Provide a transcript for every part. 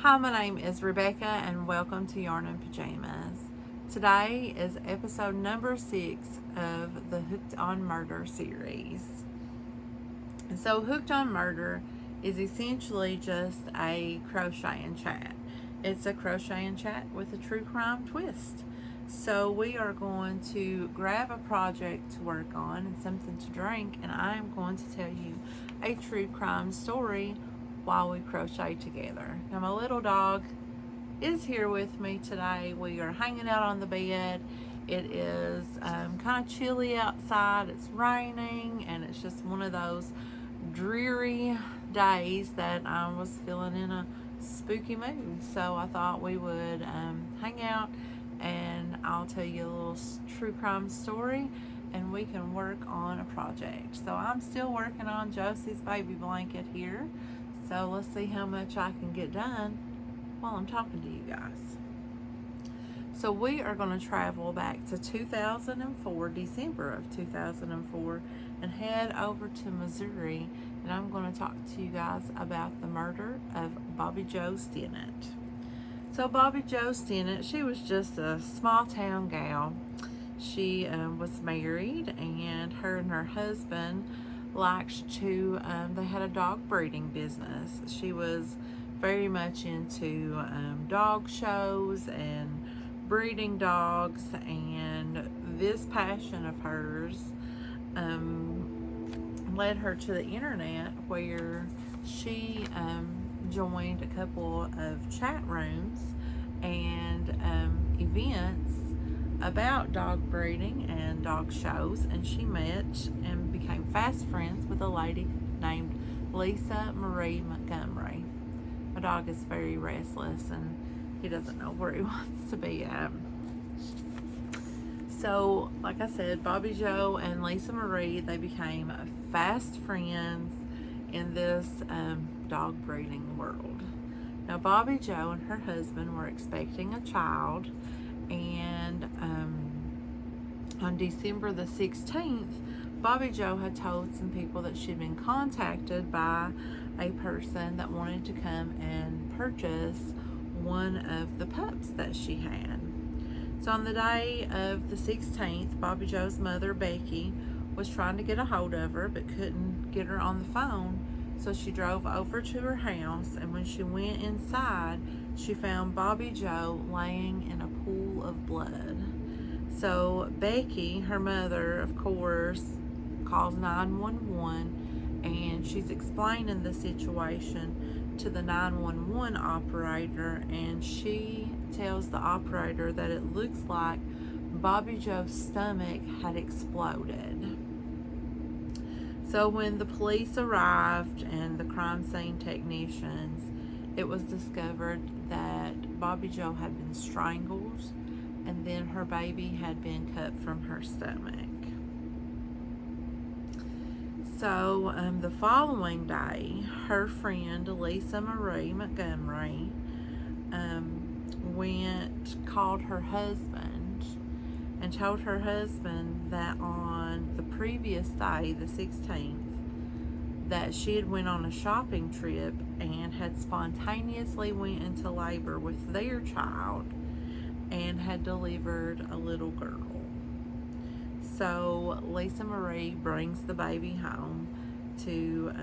Hi, my name is Rebecca and welcome to Yarn and Pajamas. Today is episode number 6 of the Hooked on Murder series. So, Hooked on Murder is essentially just a crochet and chat. It's a crochet and chat with a true crime twist. So, we are going to grab a project to work on and something to drink, and I am going to tell you a true crime story while we crochet together. Now, my little dog is here with me today. We are hanging out on the bed. It is kind of chilly outside. It's raining, and it's just one of those dreary days that I was feeling in a spooky mood. So I thought we would hang out, and I'll tell you a little true crime story, and we can work on a project. So I'm still working on Josie's baby blanket here. So let's see how much I can get done while I'm talking to you guys. So we are going to travel back to 2004, December of 2004, and head over to Missouri, and I'm going to talk to you guys about the murder of Bobbi Jo Stinnett. So Bobbi Jo Stinnett, she was just a small town gal. She was married, and her husband liked to, they had a dog breeding business. She was very much into dog shows and breeding dogs, and this passion of hers led her to the internet, where she joined a couple of chat rooms and events about dog breeding and dog shows, and she met and became fast friends with a lady named Lisa Marie Montgomery. My dog is very restless and he doesn't know where he wants to be at. So, like I said, Bobbi Jo and Lisa Marie, they became fast friends in this dog breeding world. Now, Bobbi Jo and her husband were expecting a child, and on December the 16th, Bobbi Jo had told some people that she'd been contacted by a person that wanted to come and purchase one of the pups that she had. So on the day of the 16th, Bobbi Jo's mother, Becky, was trying to get a hold of her but couldn't get her on the phone. So she drove over to her house, and when she went inside, she found Bobbi Jo laying in a pool of blood. So Becky, her mother, of course, calls 911, and she's explaining the situation to the 911 operator, and she tells the operator that it looks like Bobbi Jo's stomach had exploded. So when the police arrived and the crime scene technicians, it was discovered that Bobbi Jo had been strangled, and then her baby had been cut from her stomach. So the following day, her friend Lisa Marie Montgomery called her husband and told her husband that on the previous day, the 16th, that she had went on a shopping trip and had spontaneously went into labor with their child and had delivered a little girl. So Lisa Marie brings the baby home to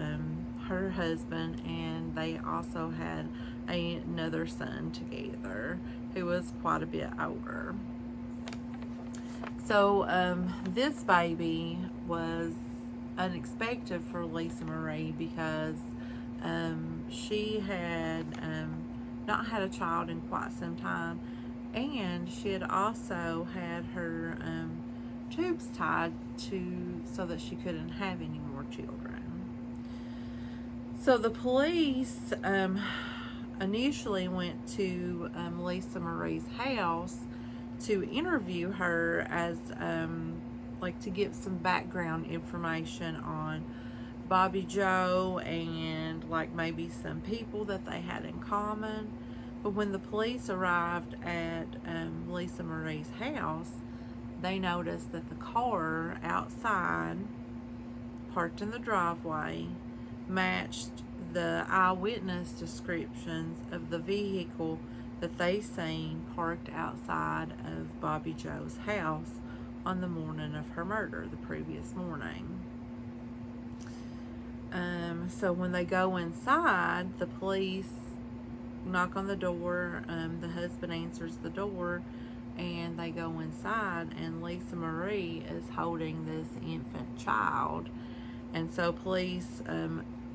her husband, and they also had another son together who was quite a bit older. So this baby was unexpected for Lisa Marie because she had not had a child in quite some time, and she had also had her tubes tied so that she couldn't have any more children. So the police initially went to Lisa Marie's house to interview her as like to give some background information on Bobbi Jo and like maybe some people that they had in common. But when the police arrived at Lisa Marie's house, they noticed that the car outside, parked in the driveway, matched the eyewitness descriptions of the vehicle that they seen parked outside of Bobbi Jo's house on the morning of her murder, the previous morning. So when they go inside, the police knock on the door. The husband answers the door, and they go inside, and Lisa Marie is holding this infant child. And so police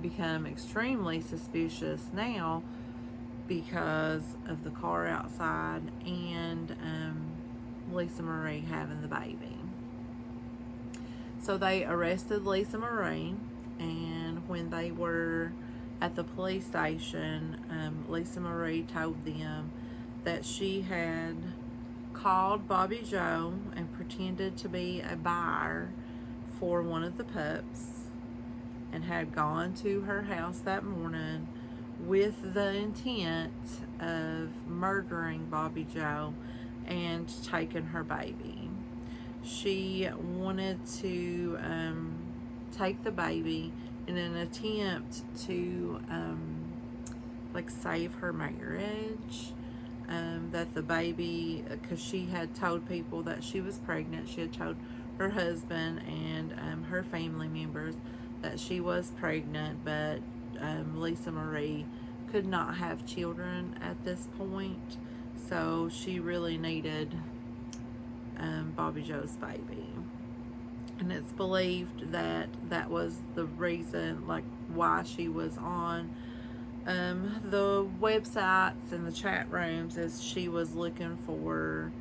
become extremely suspicious now because of the car outside and Lisa Marie having the baby. So they arrested Lisa Marie, and when they were at the police station, Lisa Marie told them that she had called Bobbi Jo and pretended to be a buyer for one of the pups and had gone to her house that morning with the intent of murdering Bobbi Jo and taking her baby. She wanted to take the baby in an attempt to save her marriage. That the baby, because she had told people that she was pregnant, she had told her husband and her family members that she was pregnant, but Lisa Marie could not have children at this point, so she really needed Bobbi Jo's baby. And it's believed that that was the reason, why she was on the websites and the chat rooms, is she was looking for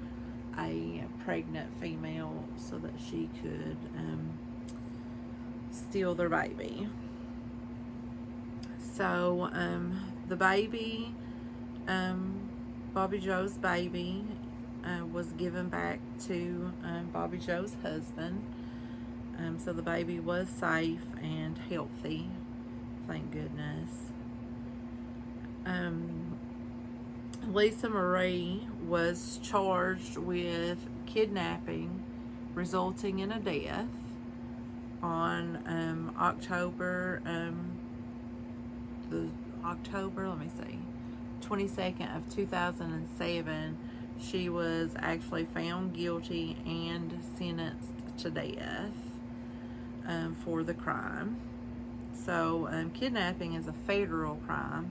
a pregnant female so that she could steal their baby. So the baby, Bobbi Jo's baby, was given back to Bobbi Jo's husband. So the baby was safe and healthy, thank goodness. Lisa Marie was charged with kidnapping resulting in a death on October 22nd of 2007. She was actually found guilty and sentenced to death for the crime. So kidnapping is a federal crime,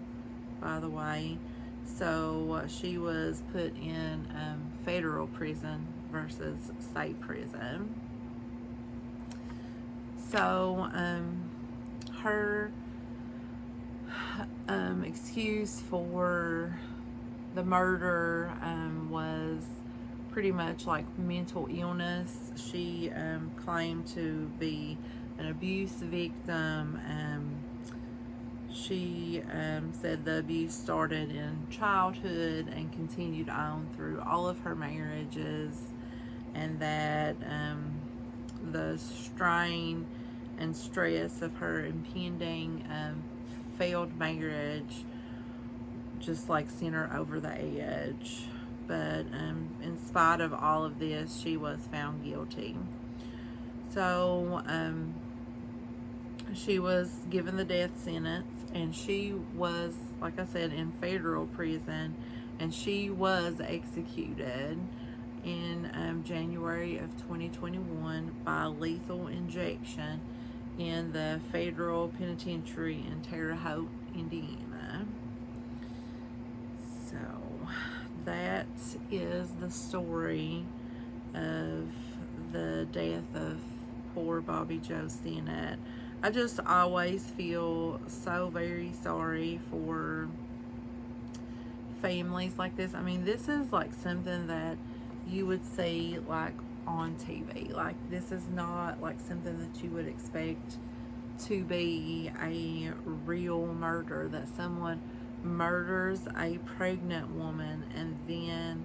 by the way. So she was put in federal prison versus state prison. So her excuse for the murder was pretty much like mental illness. She claimed to be an abuse victim. She said the abuse started in childhood and continued on through all of her marriages, and that the strain and stress of her impending failed marriage just sent her over the edge. But in spite of all of this, she was found guilty. So she was given the death sentence, and she was, like I said, in federal prison, and she was executed in January of 2021 by lethal injection in the federal penitentiary in Terre Haute, Indiana. So that is the story of the death of poor Bobbi Jo Stinnett. I just always feel so very sorry for families like this. I mean, this is something that you would see on TV. This is not something that you would expect to be a real murder, that someone murders a pregnant woman and then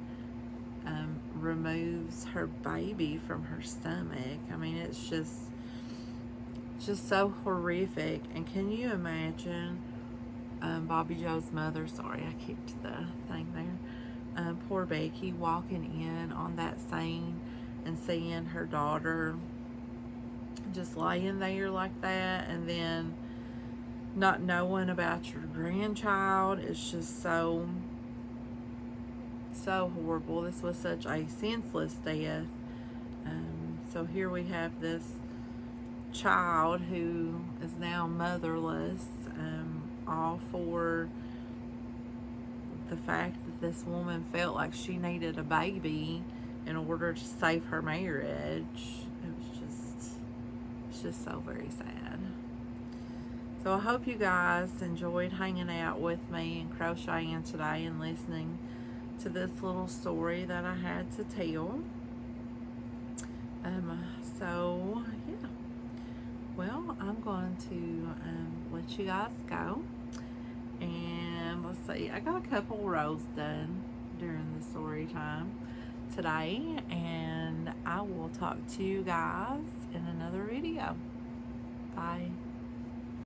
removes her baby from her stomach. I mean, it's just so horrific. And can you imagine Bobbi Jo's mother, sorry I kicked the thing there, poor Becky, walking in on that scene and seeing her daughter just laying there like that, and then not knowing about your grandchild is just so horrible. This was such a senseless death. So here we have this child who is now motherless, all for the fact that this woman felt like she needed a baby in order to save her marriage. It's just so very sad. So I hope you guys enjoyed hanging out with me and crocheting today and listening to this little story that I had to tell. So yeah, well, I'm going to let you guys go, and let's see, I got a couple rows done during the story time today, and I will talk to you guys in another video. Bye.